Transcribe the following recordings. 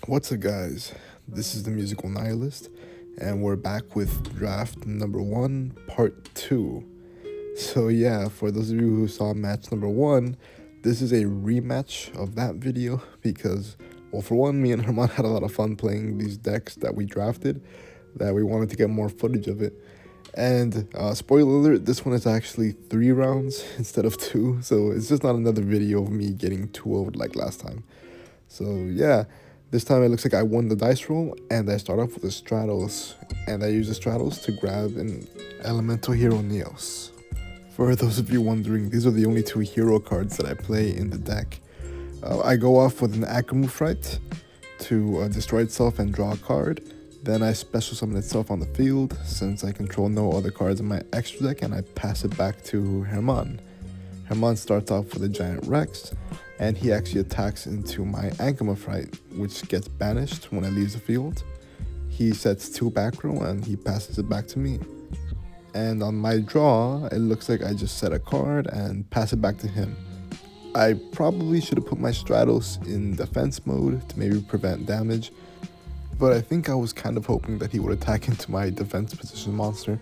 What's up, guys? This is the Musical Nihilist, and we're back with draft number one, part two. So, yeah, for those of you who saw match number one, this is a rematch of that video because, well, for one, me and Herman had a lot of fun playing these decks that we drafted, that we wanted to get more footage of it. And spoiler alert, this one is actually 3 rounds instead of two, so it's just not another video of me getting 2-0 like last time. So yeah, this time it looks like I won the dice roll, and I start off with a Stratos, and I use the Stratos to grab an Elemental Hero Neos. For those of you wondering, these are the only two hero cards that I play in the deck. I go off with an Akamufrite to destroy itself and draw a card. Then I special summon itself on the field, since I control no other cards in my extra deck, and I pass it back to Herman. Herman starts off with a Giant Rex, and he actually attacks into my Akamufrite, which gets banished when I leave the field. He sets 2 back row, and he passes it back to me. And on my draw, it looks like I just set a card and pass it back to him. I probably should have put my Stratos in defense mode to maybe prevent damage, but I think I was kind of hoping that he would attack into my defense position monster.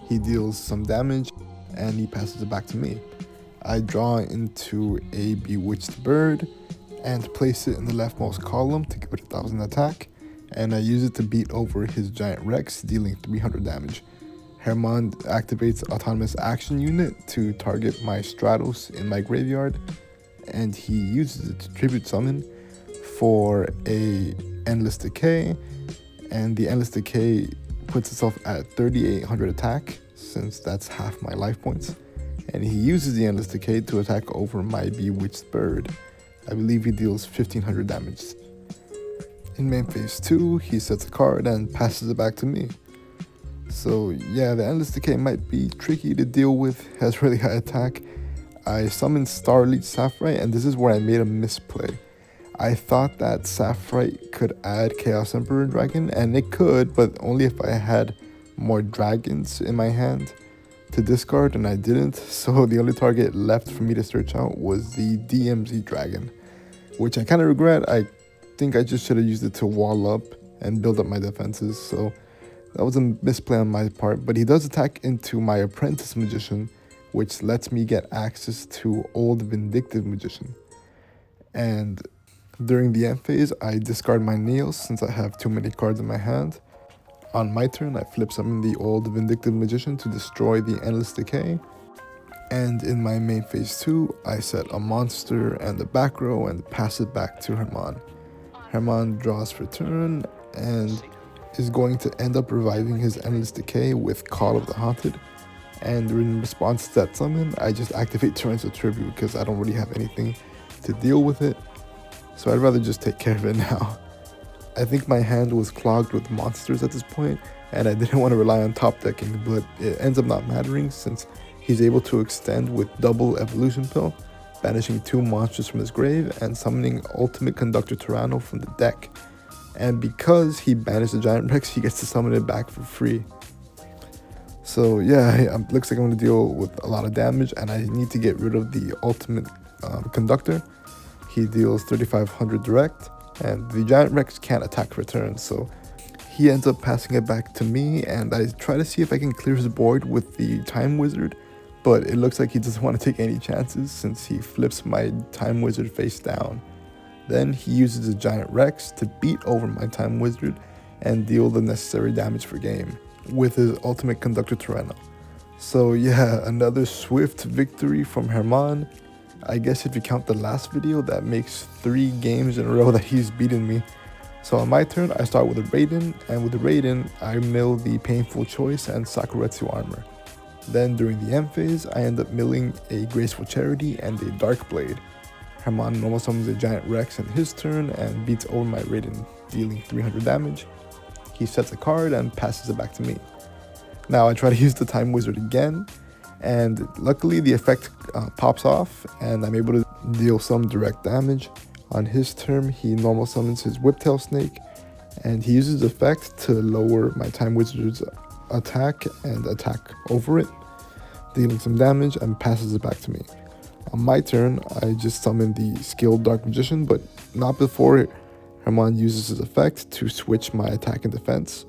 He deals some damage, and he passes it back to me. I draw into a Bewitched Bird and place it in the leftmost column to give it 1000 attack, and I use it to beat over his Giant Rex, dealing 300 damage. Herman activates Autonomous Action Unit to target my Stratos in my graveyard, and he uses it to tribute summon for a Endless Decay, and the Endless Decay puts itself at 3800 attack, since that's half my life points. And he uses the Endless Decay to attack over my Bewitched Bird. I believe he deals 1500 damage. In main phase 2, he sets a card and passes it back to me. So yeah, the Endless Decay might be tricky to deal with, has really high attack. I summoned Starleech Sapphire, and this is where I made a misplay. I thought that Sapphire could add Chaos Emperor Dragon, and it could, but only if I had more dragons in my hand to discard, and I didn't, so the only target left for me to search out was the DMZ Dragon, which I kind of regret. I think I just should have used it to wall up and build up my defenses, so that was a misplay on my part. But he does attack into my Apprentice Magician, which lets me get access to Old Vindictive Magician. And during the end phase, I discard my Neos since I have too many cards in my hand. On my turn, I flip summon the Old Vindictive Magician to destroy the Endless Decay. And in my main phase 2, I set a monster and a back row and pass it back to Herman. Herman draws for turn and is going to end up reviving his Endless Decay with Call of the Haunted. And in response to that summon, I just activate Torrential Tribute because I don't really have anything to deal with it. So I'd rather just take care of it now. I think my hand was clogged with monsters at this point, and I didn't want to rely on top decking, but it ends up not mattering since he's able to extend with double Evolution Pill, banishing 2 monsters from his grave and summoning Ultimate Conductor Tyranno from the deck. And because he banished the Giant Rex, he gets to summon it back for free. So yeah, it looks like I'm going to deal with a lot of damage, and I need to get rid of the Ultimate Conductor. He deals 3500 direct, and the Giant Rex can't attack return, so he ends up passing it back to me, and I try to see if I can clear his board with the Time Wizard, but it looks like he doesn't want to take any chances since he flips my Time Wizard face down. Then he uses the Giant Rex to beat over my Time Wizard and deal the necessary damage for game with his Ultimate Conductor Tyranno. So yeah, another swift victory from Herman. I guess if you count the last video, that makes 3 games in a row that he's beaten me. So on my turn, I start with a Raiden, and with the Raiden, I mill the Painful Choice and Sakuretsu Armor. Then during the end phase, I end up milling a Graceful Charity and a Dark Blade. Herman normal summons a Giant Rex in his turn and beats over my Raiden, dealing 300 damage. He sets a card and passes it back to me. Now I try to use the Time Wizard again, and luckily the effect pops off, and I'm able to deal some direct damage. On his turn, he normal summons his Whiptail Snake, and he uses the effect to lower my Time Wizard's attack and attack over it, dealing some damage, and passes it back to me. On my turn, I just summon the Skilled Dark Magician, but not before Herman uses his effect to switch my attack and defense,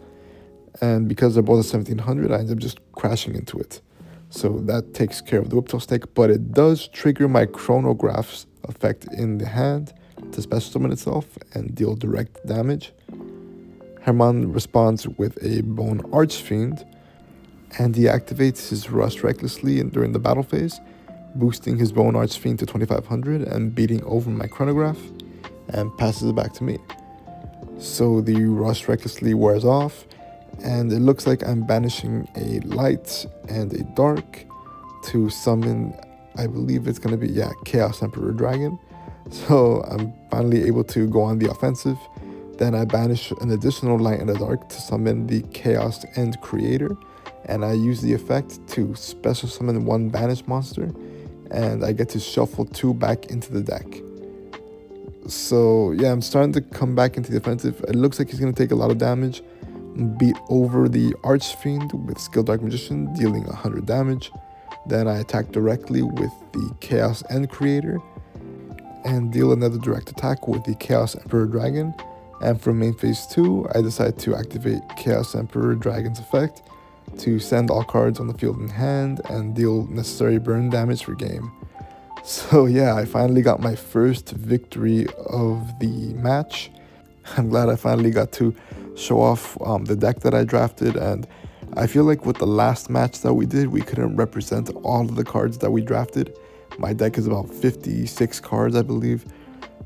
and because they're both at 1700, I end up just crashing into it. So that takes care of the Whiptail Snake, but it does trigger my Chronograph's effect in the hand to special summon itself and deal direct damage. Herman responds with a Bone Archfiend, and he activates his Rust recklessly during the battle phase, boosting his Bone Archfiend to 2500 and beating over my Chronograph, and passes it back to me. So the Rust recklessly wears off, and it looks like I'm banishing a light and a dark to summon, I believe it's going to be, Chaos Emperor Dragon. So I'm finally able to go on the offensive. Then I banish an additional light and a dark to summon the Chaos End Creator, and I use the effect to special summon one banished monster, and I get to shuffle 2 back into the deck. So yeah, I'm starting to come back into the offensive. It looks like he's going to take a lot of damage, beat over the Archfiend with Skill Dark Magician, dealing 100 damage. Then I attack directly with the Chaos End Creator and deal another direct attack with the Chaos Emperor Dragon. And for main phase 2, I decide to activate Chaos Emperor Dragon's effect to send all cards on the field in hand and deal necessary burn damage for game. So yeah, I finally got my first victory of the match. I'm glad I finally got to show off the deck that I drafted, and I feel like with the last match that we did, we couldn't represent all of the cards that we drafted. My deck is about 56 cards, I believe.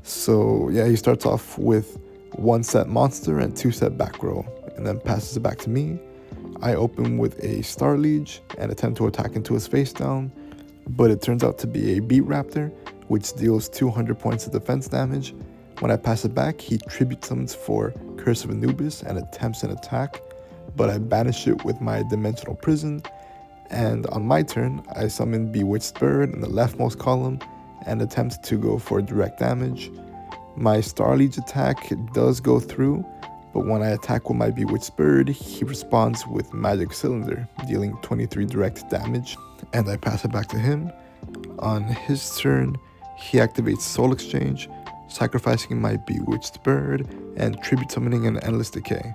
So yeah, he starts off with 1 set monster and 2 set back row, and then passes it back to me. I open with a Star Liege and attempt to attack into his face down, but it turns out to be a Beat Raptor, which deals 200 points of defense damage. When I pass it back, he tribute summons for Curse of Anubis and attempts an attack, but I banish it with my Dimensional Prison, and on my turn, I summon Bewitched Bird in the leftmost column and attempt to go for direct damage. My Star Liege attack does go through, but when I attack with my Bewitched Bird, he responds with Magic Cylinder, dealing 23 direct damage, and I pass it back to him. On his turn, he activates Soul Exchange, sacrificing my Bewitched Bird and tribute summoning an Endless Decay.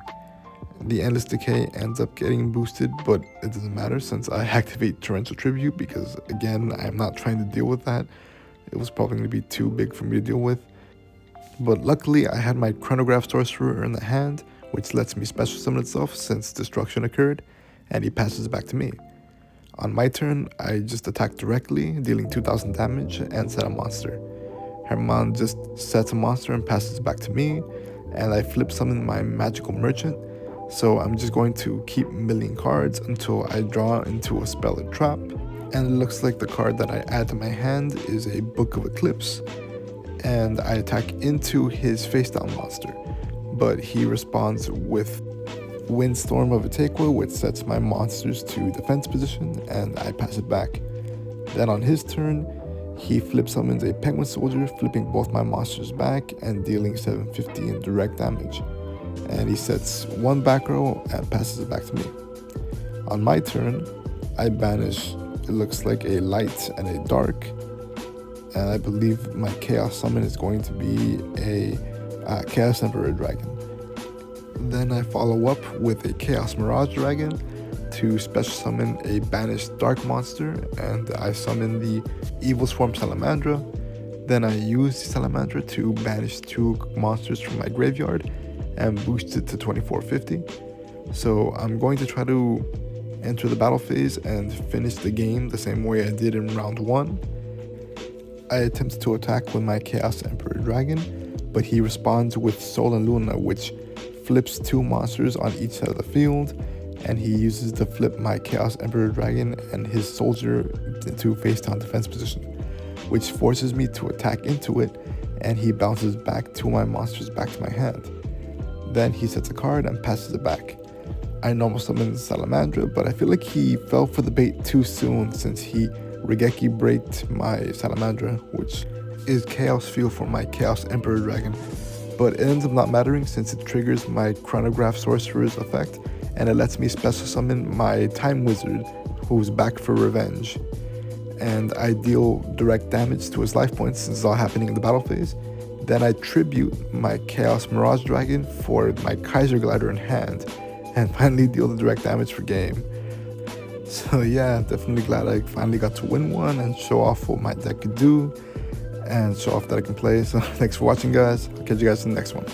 The Endless Decay ends up getting boosted, but it doesn't matter since I activate Torrential Tribute because, again, I'm not trying to deal with that. It was probably going to be too big for me to deal with. But luckily, I had my Chronograph Sorcerer in the hand, which lets me special summon itself since destruction occurred, and he passes it back to me. On my turn, I just attack directly, dealing 2000 damage, and set a monster. Herman just sets a monster and passes it back to me, and I flip summon my Magical Merchant, so I'm just going to keep milling cards until I draw into a spell or trap, and it looks like the card that I add to my hand is a Book of Eclipse, and I attack into his face down monster, but he responds with Windstorm of Atequa, which sets my monsters to defense position, and I pass it back. Then on his turn, he flip summons a Penguin Soldier, flipping both my monsters back and dealing 750 in direct damage, and he sets 1 back row and passes it back to me. On my turn, I banish, it looks like a light and a dark, and I believe my Chaos Summon is going to be a Chaos Emperor Dragon. Then I follow up with a Chaos Mirage Dragon to special summon a banished Dark Monster, and I summon the Evil Swarm Salamandra. Then I use the Salamandra to banish 2 monsters from my graveyard and boost it to 2450. So I'm going to try to enter the battle phase and finish the game the same way I did in round 1. I attempt to attack with my Chaos Emperor Dragon, but he responds with Sol and Luna, which flips 2 monsters on each side of the field, and he uses to flip my Chaos Emperor Dragon and his soldier into face down defense position, which forces me to attack into it, and he bounces back 2 of my monsters back to my hand. Then he sets a card and passes it back. I normal summon Salamandra, but I feel like he fell for the bait too soon since he Regeki braked my Salamandra, which is Chaos Field for my Chaos Emperor Dragon, but it ends up not mattering since it triggers my Chronograph Sorcerer's effect, and it lets me special summon my Time Wizard, who's back for revenge. And I deal direct damage to his life points since it's all happening in the battle phase, Then I tribute my Chaos Mirage Dragon for my Kaiser Glider in hand, and finally deal the direct damage for game. So yeah, definitely glad I finally got to win one and show off what my deck could do, and show off that I can play. So thanks for watching, guys. I'll catch you guys in the next one.